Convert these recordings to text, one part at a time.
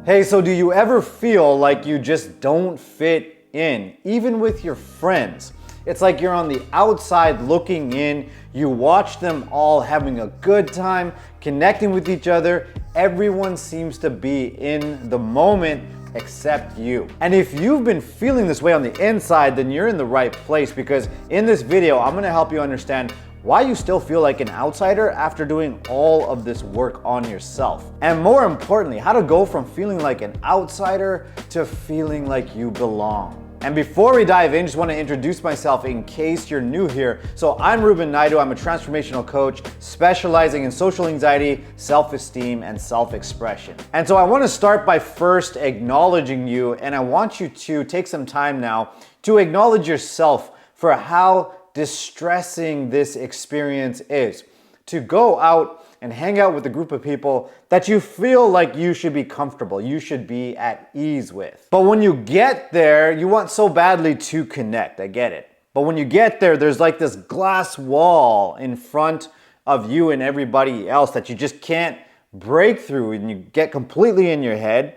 Hey, so do you ever feel like you just don't fit in, even with your friends? It's like you're on the outside looking in, you watch them all having a good time, connecting with each other. Everyone seems to be in the moment except you. And if you've been feeling this way on the inside, then you're in the right place, because in this video, I'm gonna help you understand why you still feel like an outsider after doing all of this work on yourself. And more importantly, how to go from feeling like an outsider to feeling like you belong. And before we dive in, just want to introduce myself in case you're new here. So I'm Rubin Naidu. I'm a transformational coach specializing in social anxiety, self-esteem, and self-expression. And so I want to start by first acknowledging you, and I want you to take some time now to acknowledge yourself for how distressing this experience is. To go out and hang out with a group of people that you feel like you should be comfortable, you should be at ease with. But when you get there, you want so badly to connect, I get it. But when you get there, there's like this glass wall in front of you and everybody else that you just can't break through, and you get completely in your head,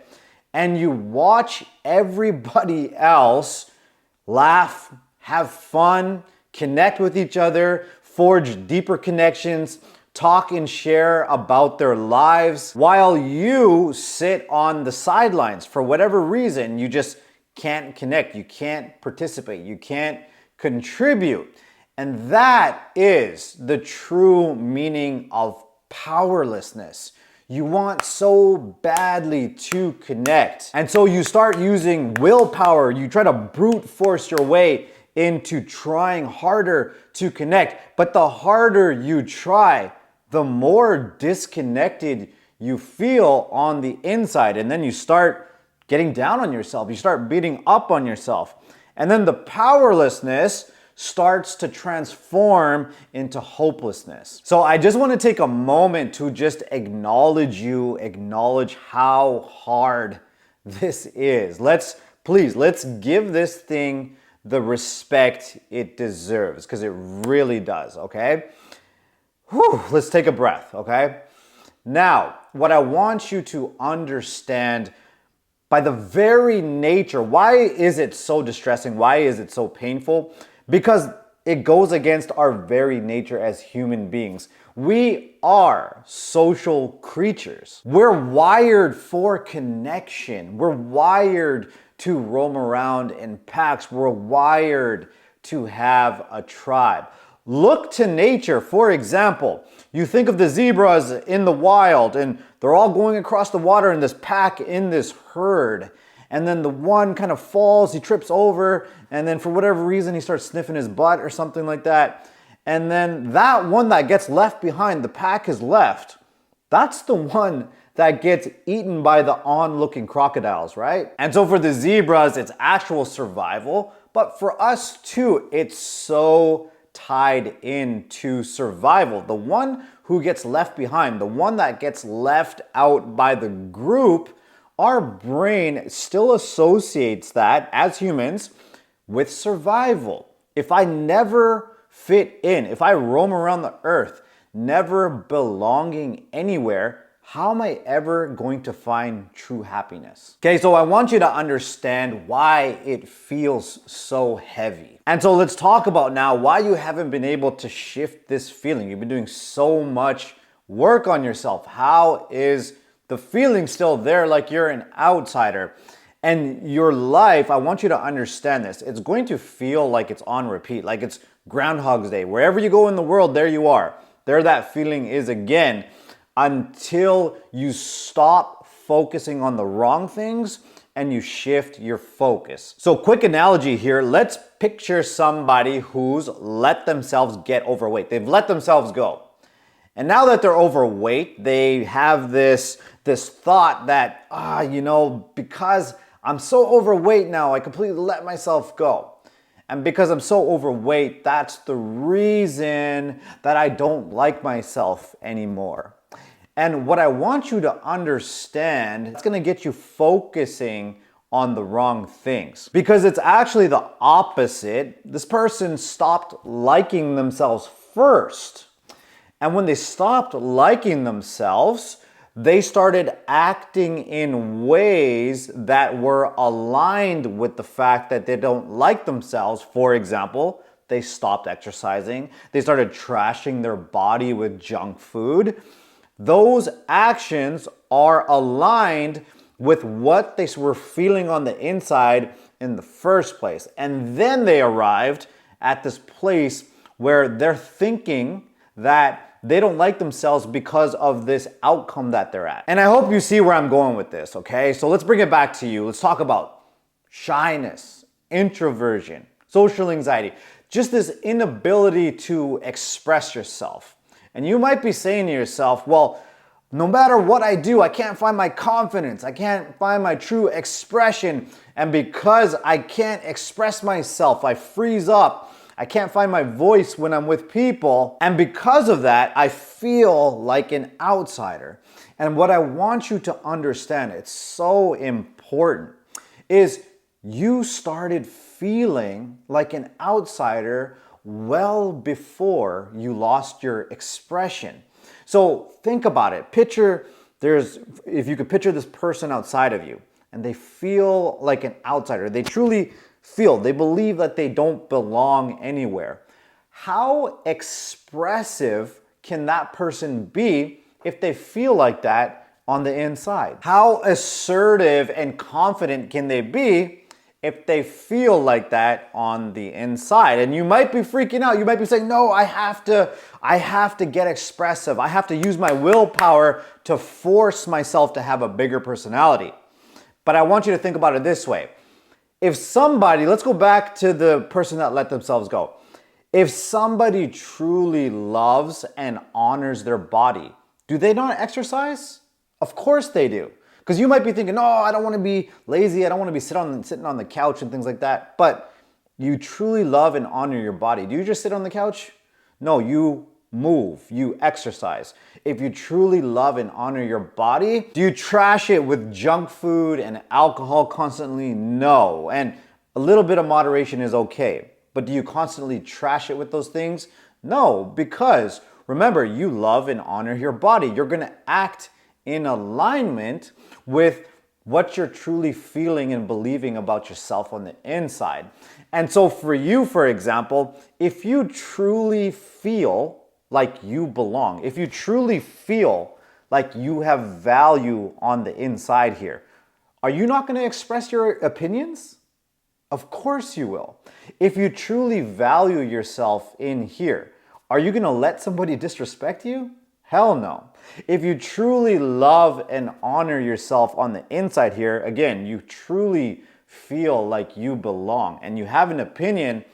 and you watch everybody else laugh, have fun, connect with each other, forge deeper connections, talk and share about their lives, while you sit on the sidelines. For whatever reason, you just can't connect, you can't participate, you can't contribute. And that is the true meaning of powerlessness. You want so badly to connect. And so you start using willpower, you try to brute force your way into trying harder to connect. But the harder you try, the more disconnected you feel on the inside. And then you start getting down on yourself. You start beating up on yourself. And then the powerlessness starts to transform into hopelessness. So I just want to take a moment to just acknowledge you, acknowledge how hard this is. Let's give this thing the respect it deserves, because it really does, okay? Whew, let's take a breath, okay? Now, what I want you to understand, by the very nature, why is it so distressing? Why is it so painful? Because it goes against our very nature as human beings. We are social creatures. We're wired for connection. We're wired to roam around in packs. We're wired to have a tribe. Look to nature, for example. You think of the zebras in the wild, and they're all going across the water in this pack, in this herd. And then the one kind of falls, he trips over, and then for whatever reason, he starts sniffing his butt or something like that. And then that one that gets left behind, the pack is left, that's the one that gets eaten by the onlooking crocodiles, right? And so for the zebras, it's actual survival, but for us too, it's so tied into survival. The one who gets left behind, the one that gets left out by the group, our brain still associates that, as humans, with survival. If I never fit in, if I roam around the earth, never belonging anywhere, how am I ever going to find true happiness? Okay, so I want you to understand why it feels so heavy. And so let's talk about now why you haven't been able to shift this feeling. You've been doing so much work on yourself. How is the feeling still there, like you're an outsider? And your life, I want you to understand this, it's going to feel like it's on repeat, like it's Groundhog's Day. Wherever you go in the world, there you are. There that feeling is again, until you stop focusing on the wrong things and you shift your focus. So quick analogy here, let's picture somebody who's let themselves get overweight. They've let themselves go. And now that they're overweight, they have this thought that, because I'm so overweight now, I completely let myself go. And because I'm so overweight, that's the reason that I don't like myself anymore. And what I want you to understand, it's gonna get you focusing on the wrong things, because it's actually the opposite. This person stopped liking themselves first. And when they stopped liking themselves, they started acting in ways that were aligned with the fact that they don't like themselves. For example, they stopped exercising. They started trashing their body with junk food. Those actions are aligned with what they were feeling on the inside in the first place. And then they arrived at this place where they're thinking that they don't like themselves because of this outcome that they're at. And I hope you see where I'm going with this, okay? So let's bring it back to you. Let's talk about shyness, introversion, social anxiety, just this inability to express yourself. And you might be saying to yourself, well, no matter what I do, I can't find my confidence. I can't find my true expression. And because I can't express myself, I freeze up. I can't find my voice when I'm with people. And because of that, I feel like an outsider. And what I want you to understand, it's so important, is you started feeling like an outsider well before you lost your expression. So think about it. If you could picture this person outside of you and they feel like an outsider, they truly they believe that they don't belong anywhere. How expressive can that person be if they feel like that on the inside? How assertive and confident can they be if they feel like that on the inside? And you might be freaking out. You might be saying, no, I have to get expressive. I have to use my willpower to force myself to have a bigger personality. But I want you to think about it this way. If somebody, let's go back to the person that let themselves go. If somebody truly loves and honors their body, do they not exercise? Of course they do. Because you might be thinking, no, I don't want to be lazy. I don't want to be sitting on the couch and things like that. But you truly love and honor your body. Do you just sit on the couch? No, you move, you exercise. If you truly love and honor your body, do you trash it with junk food and alcohol constantly? No. And a little bit of moderation is okay. But do you constantly trash it with those things? No, because remember, you love and honor your body. You're going to act in alignment with what you're truly feeling and believing about yourself on the inside. And so for you, for example, if you truly feel like you belong, if you truly feel like you have value on the inside here, are you not going to express your opinions? Of course you will. If you truly value yourself in here, are you going to let somebody disrespect you? Hell no. If you truly love and honor yourself on the inside here, again, you truly feel like you belong and you have an opinion,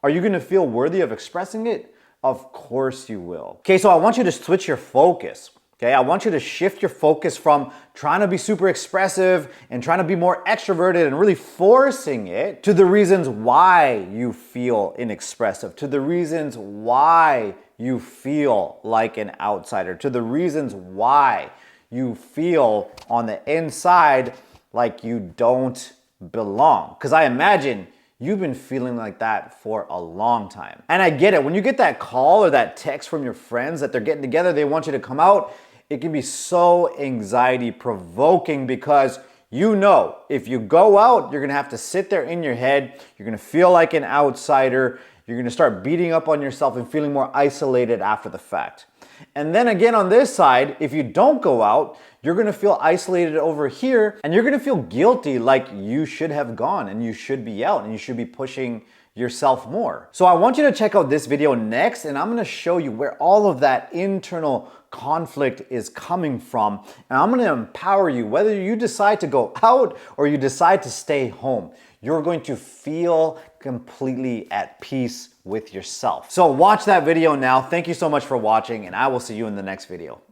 are you going to feel worthy of expressing it? Of course you will. Okay, so I want you to switch your focus. Okay, I want you to shift your focus from trying to be super expressive and trying to be more extroverted and really forcing it to the reasons why you feel inexpressive, to the reasons why you feel like an outsider, to the reasons why you feel on the inside like you don't belong. Because I imagine you've been feeling like that for a long time. And I get it. When you get that call or that text from your friends that they're getting together, they want you to come out, it can be so anxiety provoking because you know if you go out, you're gonna have to sit there in your head, you're gonna feel like an outsider, you're gonna start beating up on yourself and feeling more isolated after the fact. And then again on this side, if you don't go out, you're gonna feel isolated over here and you're gonna feel guilty like you should have gone and you should be out and you should be pushing yourself more. So I want you to check out this video next and I'm gonna show you where all of that internal conflict is coming from. And I'm gonna empower you, whether you decide to go out or you decide to stay home, you're going to feel completely at peace with yourself. So watch that video now. Thank you so much for watching and I will see you in the next video.